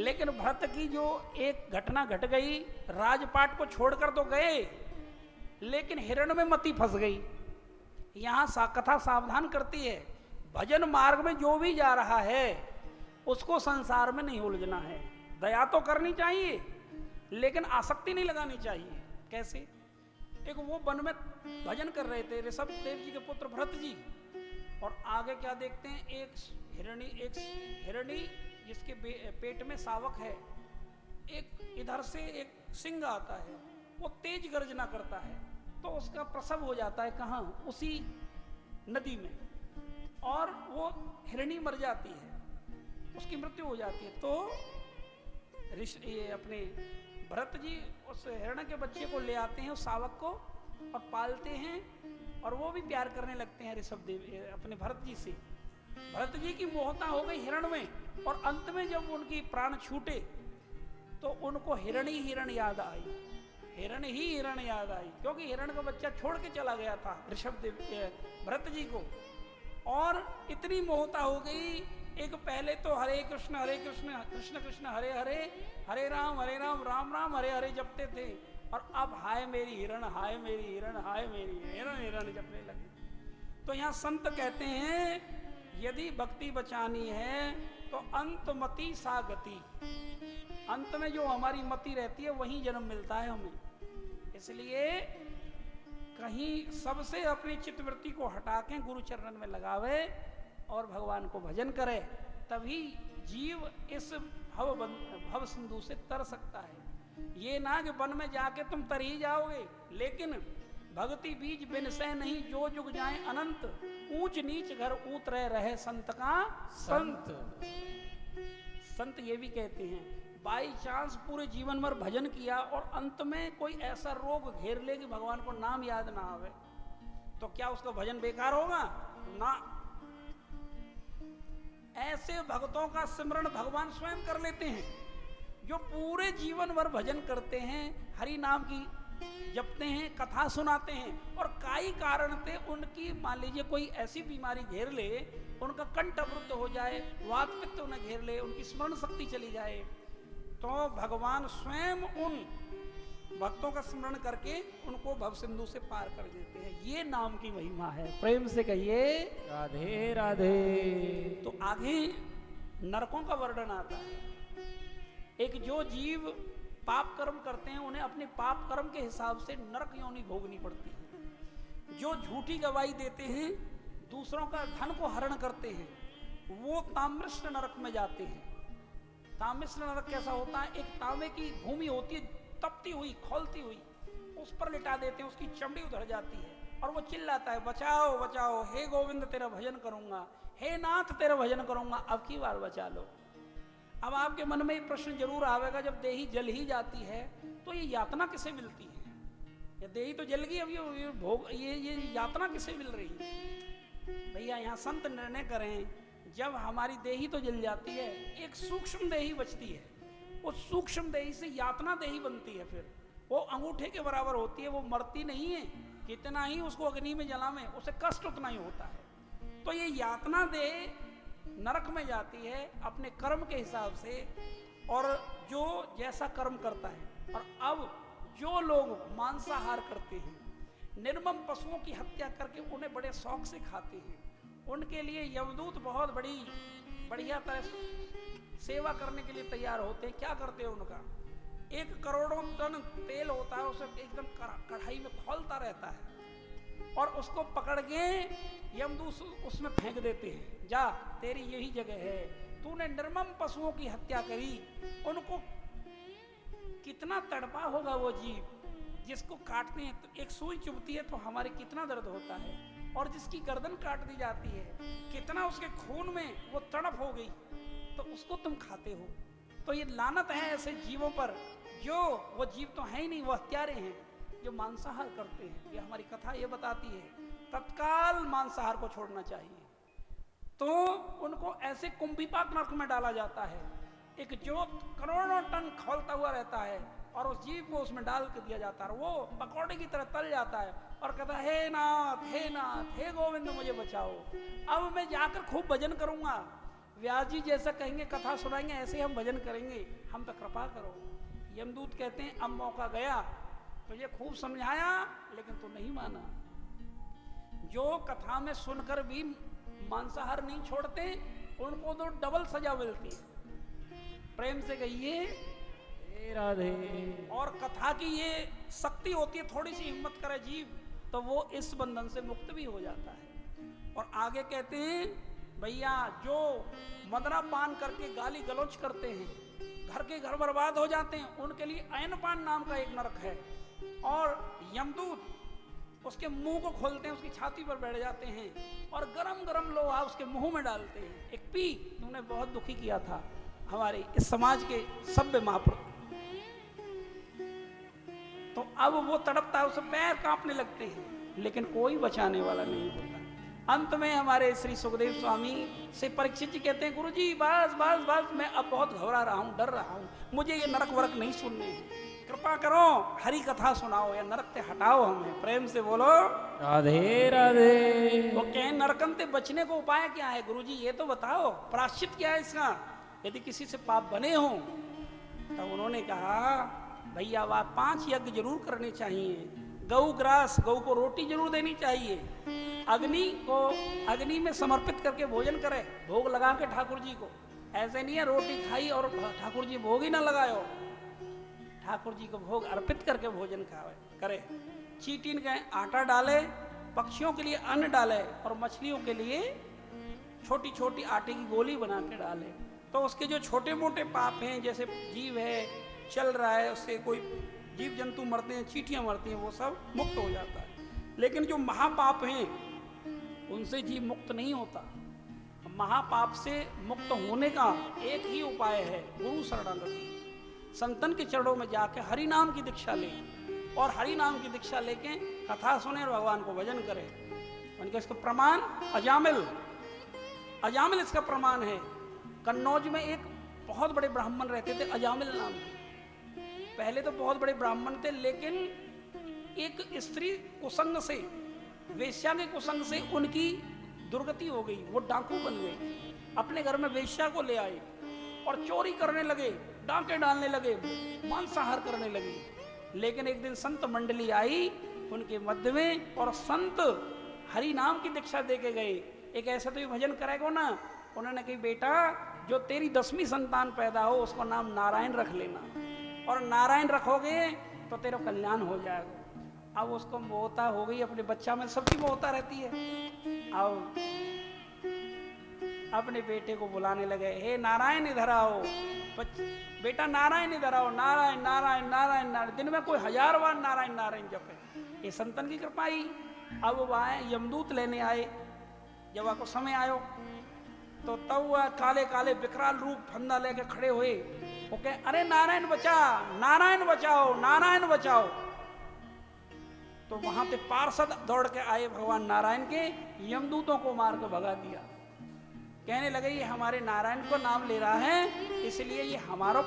लेकिन भरत की जो एक घटना घट गई, राजपाट को छोड़कर तो गए, लेकिन हिरण में मति फंस गई। यहां कथा सावधान करती है, भजन मार्ग में जो भी जा रहा है उसको संसार में नहीं उलझना है। दया तो करनी चाहिए, लेकिन आसक्ति नहीं लगानी चाहिए। कैसे? एक वो वन में भजन कर रहे थे ऋषभ देव जी के पुत्र भरत जी, और आगे क्या देखते हैं, एक हिरणी जिसके पेट में शावक है, एक इधर से एक सिंह आता है, वो तेज गर्जना करता है, तो उसका प्रसव हो जाता है कहाँ, उसी नदी में, और वो हिरणी मर जाती है, उसकी मृत्यु हो जाती है। तो ये अपने भरत जी उस हिरण के बच्चे को ले आते हैं, उस शावक को, और पालते हैं, और वो भी प्यार करने लगते हैं ऋषभ देव अपने भरत जी से। भरत जी की मोहता हो गई हिरण में, और अंत में जब उनकी प्राण छूटे तो उनको हिरण ही हिरण याद आई, हिरण ही हिरण याद आई, क्योंकि हिरण का बच्चा छोड़ के चला गया था ऋषभ देव भरत जी को। और इतनी मोहता हो गई, एक पहले तो हरे कृष्ण कृष्ण कृष्ण हरे हरे, हरे राम राम राम हरे हरे जपते थे, और अब हाय मेरी हिरण, हाय मेरी हिरण, हाय मेरी हिरण, हिरण जपने लगे। तो यहाँ संत कहते हैं, यदि भक्ति बचानी है तो अंतमति सा गति, अंत में जो हमारी मति रहती है वहीं जन्म मिलता है हमें। इसलिए कहीं सबसे अपनी चित्तवृत्ति को हटा के गुरु चरणन में लगावे और भगवान को भजन करे, तभी जीव इस भव सिंधु से तर सकता है। ये ना कि वन में जाके तुम तर ही जाओगे, लेकिन भक्ति बीज बिन से नहीं, जो जुग जाए अनंत, ऊंच नीच घर उतरे रहे संत का संत। संत ये भी कहते हैं, बाई चांस पूरे जीवन भर भजन किया और अंत में कोई ऐसा रोग घेर ले कि भगवान को नाम याद ना आवे, तो क्या उसका भजन बेकार होगा? ना, ऐसे भक्तों का सिमरण भगवान स्वयं कर लेते हैं, जो पूरे जीवन भर भजन करते हैं, हरि नाम की जपते हैं, कथा सुनाते हैं, और काई कारण थे उनकी, मान लीजिए कोई ऐसी बीमारी घेर ले, उनका कंठ अवरुद्ध हो जाए, वात पित्त उन्हें घेर ले, उनकी स्मरण शक्ति चली जाए, तो भगवान स्वयं उन भक्तों का स्मरण करके उनको भव सिंधु से पार कर देते हैं। ये नाम की महिमा है। प्रेम से कहिए राधे राधे। तो आगे नरकों का वर्णन आता है। एक जो जीव पाप कर्म करते हैं, उन्हें अपने पाप कर्म के हिसाब से नरक योनि भोगनी पड़ती है। जो झूठी गवाही देते हैं, दूसरों का धन को हरण करते हैं, वो ताम्रष्ण नरक में जाते हैं। ताम्रष्ण नरक कैसा होता है? एक तांबे की भूमि होती है, तपती हुई, खौलती हुई, उस पर लिटा देते हैं, उसकी चमड़ी उधर जाती है, और वो चिल्लाता है, बचाओ बचाओ, हे गोविंद तेरा भजन करूंगा, हे नाथ तेरा भजन करूंगा, अब की बार बचा लो। अब आपके मन में प्रश्न जरूर आवेगा, जब देही जल ही जाती है तो ये यातना किसे मिलती है? ये देही तो जल गई, अब ये भोग, ये यातना किसे मिल रही है? भैया यहाँ संत निर्णय करें, जब हमारी देही तो जल जाती है, एक सूक्ष्म देही बचती है, उस सूक्ष्म देही से यातना देही बनती है, फिर वो अंगूठे के बराबर होती है, वो मरती नहीं है, कितना ही उसको अग्नि में जलावें उसे कष्ट उतना ही होता है। तो ये यातना देह नरक में जाती है अपने कर्म के हिसाब से, और जो जैसा कर्म करता है। और अब जो लोग मांसाहार करते हैं, निर्मम पशुओं की हत्या करके उन्हें बड़े शौक से खाते हैं, उनके लिए यमदूत बहुत बड़ी बढ़िया तरह सेवा करने के लिए तैयार होते हैं। क्या करते हैं? उनका 1 करोड़ों टन तेल होता है, उसे एकदम कढ़ाई में खौलता रहता है, और उसको पकड़ के यमदूत उसमें फेंक देते हैं, जा तेरी यही जगह है, तूने निर्मम पशुओं की हत्या करी। उनको कितना तड़पा होगा वो जीव, जिसको काटते हैं तो एक सुई चुभती है तो हमारे कितना दर्द होता है, और जिसकी गर्दन काट दी जाती है कितना उसके खून में वो तड़प हो गई, तो उसको तुम खाते हो। तो ये लानत है ऐसे जीवों पर, जो वो जीव तो है ही नहीं, वो हत्यारे हैं जो मांसाहार करते हैं। ये हमारी कथा ये बताती है, तत्काल मांसाहार को छोड़ना चाहिए। तो उनको ऐसे कुंभीपाक नरक में डाला जाता है, एक जोत करोड़ों टन खौलता हुआ रहता है, और उस जीव को उसमें डाल कर दिया जाता है, वो पकौड़े की तरह तल जाता है, और कहता है, हे नाथ हे नाथ हे गोविंद मुझे बचाओ, अब मैं जाकर खूब भजन करूंगा, व्यास जी जैसा कहेंगे कथा सुनाएंगे ऐसे हम भजन करेंगे, हम पे कृपा करो। यमदूत कहते हैं अब मौका गया, तुझे खूब समझाया लेकिन तू नहीं माना। जो कथा में सुनकर भी मांसाहार नहीं छोड़ते उनको तो डबल सजा मिलती है। प्रेम से कहिए राधे। और कथा की ये शक्ति होती है, थोड़ी सी हिम्मत करे जीव तो वो इस बंधन से मुक्त भी हो जाता है। और आगे कहते हैं भैया जो मदरा पान करके गाली गलौज करते हैं, घर के घर बर्बाद हो जाते हैं, उनके लिए ऐनपान नाम का एक नरक है। और यमदूत उसके मुंह को खोलते हैं, उसकी छाती पर बैठ जाते हैं और गरम गरम लोहा उसके मुंह में डालते हैं। एक पी तुमने बहुत दुखी किया था हमारे इस समाज के सभ्य महापुरुष। तो अब वो तड़पता है, उसे पैर कांपने लगते हैं, लेकिन कोई बचाने वाला नहीं होता। अंत में हमारे श्री सुखदेव स्वामी से परीक्षित जी कहते हैं, गुरुजी बस बस बस मैं अब बहुत घबरा रहा हूँ, डर रहा हूँ, मुझे ये नरक वरक नहीं सुनने हैं, कृपा करो हरि कथा सुनाओ या नरक से हटाओ हमें। प्रेम से बोलो राधे राधे। वो कहें नरकन से बचने को उपाय क्या है गुरुजी, ये तो बताओ, प्रायश्चित क्या है इसका, यदि किसी से पाप बने हो। तो उन्होंने कहा भैया वह 5 यज्ञ जरूर करने चाहिए, गौ ग्रास, गौ को रोटी जरूर देनी चाहिए, अग्नि में समर्पित करके भोजन करे, भोग लगा के ठाकुर जी को। ऐसे नहीं है रोटी खाई और ठाकुर जी भोग ही ना लगायो, ठाकुर जी को भोग अर्पित करके भोजन करे। चींटी का आटा डाले, पक्षियों के लिए अन्न डाले और मछलियों के लिए छोटी छोटी आटे की गोली बना के डाले। तो उसके जो छोटे मोटे पाप हैं, जैसे जीव है चल रहा है, उससे कोई जीव जंतु मरते हैं, चींटियां मरती हैं, वो सब मुक्त हो जाता है। लेकिन जो महापाप हैं उनसे जीव मुक्त नहीं होता। महापाप से मुक्त होने का एक ही उपाय है, गुरु शरणागति। संतन के चरणों में जाके हरि नाम की दीक्षा ले और हरि नाम की दीक्षा लेके कथा सुने और भगवान को भजन करे। उनके इसका प्रमाण अजामिल इसका प्रमाण है। कन्नौज में एक बहुत बड़े ब्राह्मण रहते थे अजामिल नाम के। पहले तो बहुत बड़े ब्राह्मण थे, लेकिन एक स्त्री कुसंग से, वेश्या के कुसंग से उनकी दुर्गति हो गई, वो डाकू बन गए। अपने घर में वेश्या को ले आए और चोरी करने लगे, डाके डालने लगे, मांसाहार करने लगे। लेकिन एक दिन संत मंडली आई उनके मध्य में और संत हरि नाम की दीक्षा दे के गए। एक ऐसा तो भजन करेगा ना, उन्होंने कही बेटा जो तेरी 10वीं संतान पैदा हो उसको नाम नारायण रख लेना, और नारायण रखोगे तो तेरा कल्याण हो जाएगा। अब उसको मोहता हो गई, अपने बच्चा में सबकी मोहता रहती है। अब अपने बेटे को बुलाने लगे, हे नारायण इधर आओ, बेटा नारायण इधर आओ, नारायण नारायण नारायण नारायण, दिन में कोई 1000 बार नारायण नारायण जपे। ये संतन की कृपा ही। अब वो आए, यमदूत लेने आए। जब आपको समय आयो तो तब वह काले काले विकराल रूप फंदा लेके खड़े हुए, वो कहे अरे नारायण बचा, नारायण बचाओ, नारायण बचाओ। तो वहां पे पार्षद दौड़ के आए भगवान नारायण के, यमदूतों को मार के भगा दिया। कहने लगे ये हमारे नारायण को नाम ले रहा है, इसलिए ये हमारा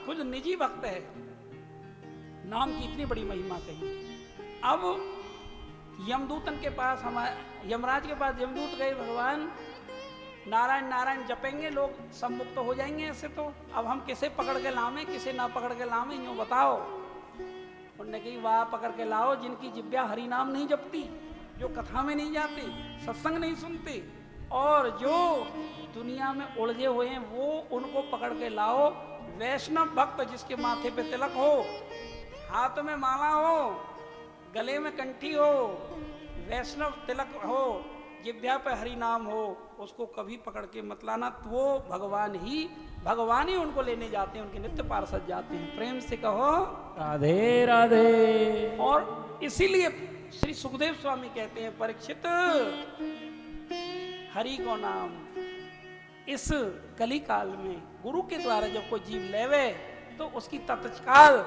खुद निजी भक्त है। नाम की इतनी बड़ी महिमा कही। अब यमदूतन के पास, हमारे यमराज के पास यमदूत गए, भगवान नारायण नारायण जपेंगे लोग सब मुक्त हो जाएंगे। ऐसे तो अब हम किसे पकड़ के लावे, किसे ना पकड़ के लावे, यूं बताओ। उन्होंने कही वाह पकड़ के लाओ जिनकी जिब्या हरि नाम नहीं जपती, जो कथा में नहीं जाते, सत्संग नहीं सुनते, और जो दुनिया में उलझे हुए हैं वो उनको पकड़ के लाओ। वैष्णव भक्त जिसके माथे पे तिलक हो, हाथ में माला हो, गले में कंठी हो, वैष्णव तिलक हो, जिब्या पे हरि नाम हो, उसको कभी पकड़ के मत लाना। तो वो भगवान ही उनको लेने जाते हैं, उनके नित्य पार्षद जाते हैं। प्रेम से कहो राधे राधे। और इसीलिए श्री सुखदेव स्वामी कहते हैं परीक्षित हरि को नाम इस कली काल में गुरु के द्वारा जब कोई जीव लेवे तो उसकी तत्काल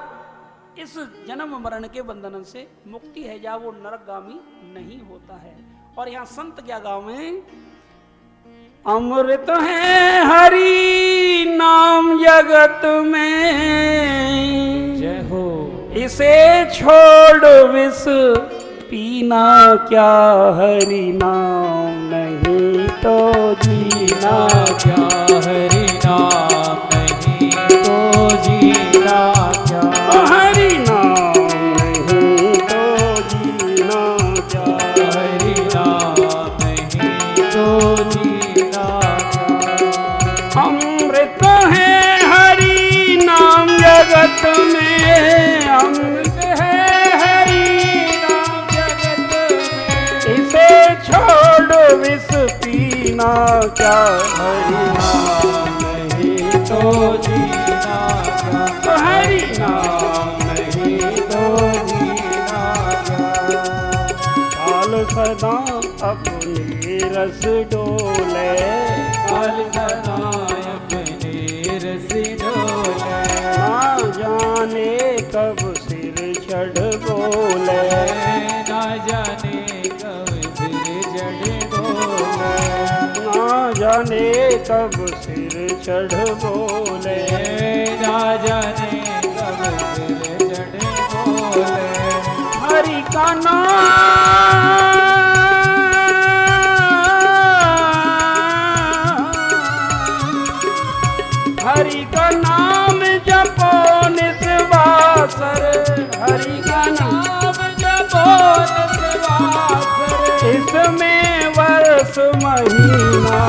इस जन्म मरण के बंधन से मुक्ति है, जा वो नरकगामी नहीं होता है। और यहाँ संत क्या गावे, अमृत है हरि नाम जगत में, जय हो। इसे छोड़ विष पीना क्या हरि नाम नहीं तो जीना क्या, हरि नाम नहीं तो जीना क्या, हरि नाम नहीं तो जीना क्या, हरि नाम नहीं तो जीना क्या। अमृत है हरि नाम जगत में, अमृत है हरि नाम जगत में, इसे छोड़ विष पीना क्या, हरि नाम नहीं तो जीना क्या, हरि नाम नहीं तो जीना क्या। काल सदा अपने रस डोले, काल सदा अपने रस डोले, ना जाने कब सिर चढ़ बोले, ना जाने कब सिर चढ़ बोले, ना जाने कब सिर चढ़ बोले, ना जाने कब सिर चढ़ बोले। हरि का नाम, हरि का नाम जपो निस्वासर, हरि का नाम जपो निस्वासर, इसमें वर्ष महीना